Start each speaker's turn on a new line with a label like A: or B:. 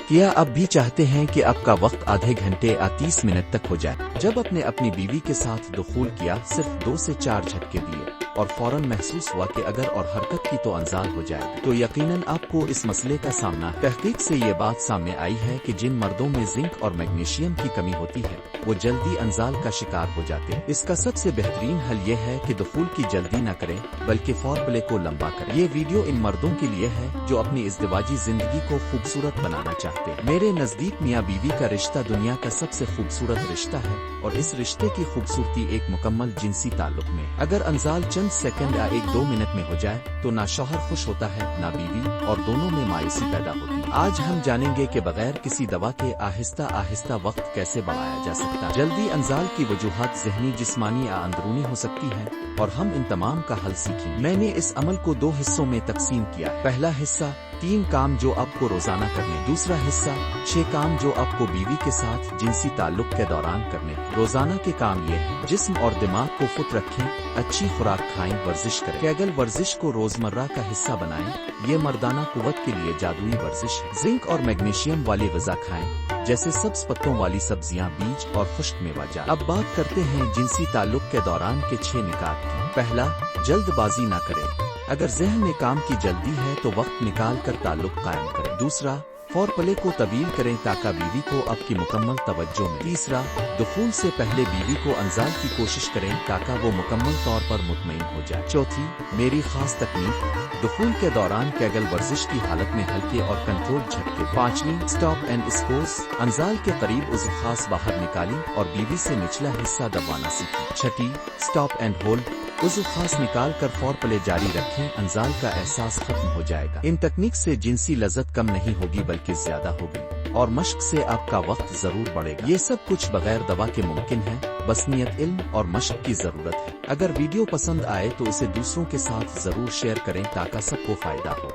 A: کیا اب بھی چاہتے ہیں کہ آپ کا وقت آدھے گھنٹے یا 30 منٹ تک ہو جائے؟ جب آپ نے اپنی بیوی کے ساتھ دخول کیا، صرف 2 سے 4 جھٹکے دیے اور فوراً محسوس ہوا کہ اگر اور حرکت کی تو انزال ہو جائے گا، تو یقیناً آپ کو اس مسئلے کا سامنا ہے۔ تحقیق سے یہ بات سامنے آئی ہے کہ جن مردوں میں زنک اور میگنیشیم کی کمی ہوتی ہے وہ جلدی انزال کا شکار ہو جاتے ہیں۔ اس کا سب سے بہترین حل یہ ہے کہ دخول کی جلدی نہ کریں بلکہ فور پلے کو لمبا کریں۔ یہ ویڈیو ان مردوں کے لیے ہے جو اپنی ازدواجی زندگی کو خوبصورت بنانا چاہتے ہیں۔ میرے نزدیک میاں بیوی کا رشتہ دنیا کا سب سے خوبصورت رشتہ ہے، اور اس رشتے کی خوبصورتی ایک مکمل جنسی تعلق میں۔ اگر انزال چند سیکنڈ یا 1-2 منٹ میں ہو جائے تو نہ شوہر خوش ہوتا ہے نہ بیوی، اور دونوں میں مایوسی پیدا ہوتی ہے۔ آج ہم جانیں گے کہ بغیر کسی دوا کے آہستہ آہستہ وقت کیسے بڑھایا جا سکتا ہے۔ جلدی انزال کی وجوہات ذہنی، جسمانی یا اندرونی ہو سکتی ہیں، اور ہم ان تمام کا حل سیکھیں۔ میں نے اس عمل کو 2 حصوں میں تقسیم کیا ہے۔ پہلا حصہ 3 کام جو آپ کو روزانہ کرنے، دوسرا حصہ 6 کام جو آپ کو بیوی کے ساتھ جنسی تعلق کے دوران کرنے۔ روزانہ کے کام یہ ہیں: جسم اور دماغ کو فٹ رکھیں، اچھی خوراک کھائیں، ورزش کریں۔ کیگل ورزش کو روزمرہ کا حصہ بنائیں، یہ مردانہ قوت کے لیے جادوئی ورزش ہے۔ زنک اور میگنیشیم والی غذا کھائیں، جیسے سبز پتوں والی سبزیاں، بیج اور خشک میوہ جات۔ اب بات کرتے ہیں جنسی تعلق کے دوران کے 6 نکات کی۔ پہلا، جلد بازی نہ کریں۔ اگر ذہن میں کام کی جلدی ہے تو وقت نکال کر تعلق قائم کریں۔ دوسرا، فور پلے کو طویل کریں تاکہ بیوی کو آپ کی مکمل توجہ ملے۔ تیسرا، دخول سے پہلے بیوی کو انزال کی کوشش کریں تاکہ وہ مکمل طور پر مطمئن ہو جائے۔ چوتھی، میری خاص تکنیک، دخول کے دوران کیگل ورزش کی حالت میں ہلکے اور کنٹرول جھٹکے۔ پانچویں، اسٹاپ اینڈ اسکوز، انزال کے قریب عضو خاص باہر نکالیں اور بیوی سے نچلا حصہ دبانا سیکھیں۔ چھٹی، اسٹاپ اینڈ ہولڈ، عضو خاص نکال کر فور پلے جاری رکھیں، انزال کا احساس ختم ہو جائے گا۔ ان تکنیک سے جنسی لذت کم نہیں ہوگی بلکہ زیادہ ہوگی، اور مشق سے آپ کا وقت ضرور بڑھے گا۔ یہ سب کچھ بغیر دوا کے ممکن ہے، بس نیت، علم اور مشق کی ضرورت ہے۔ اگر ویڈیو پسند آئے تو اسے دوسروں کے ساتھ ضرور شیئر کریں تاکہ سب کو فائدہ ہو۔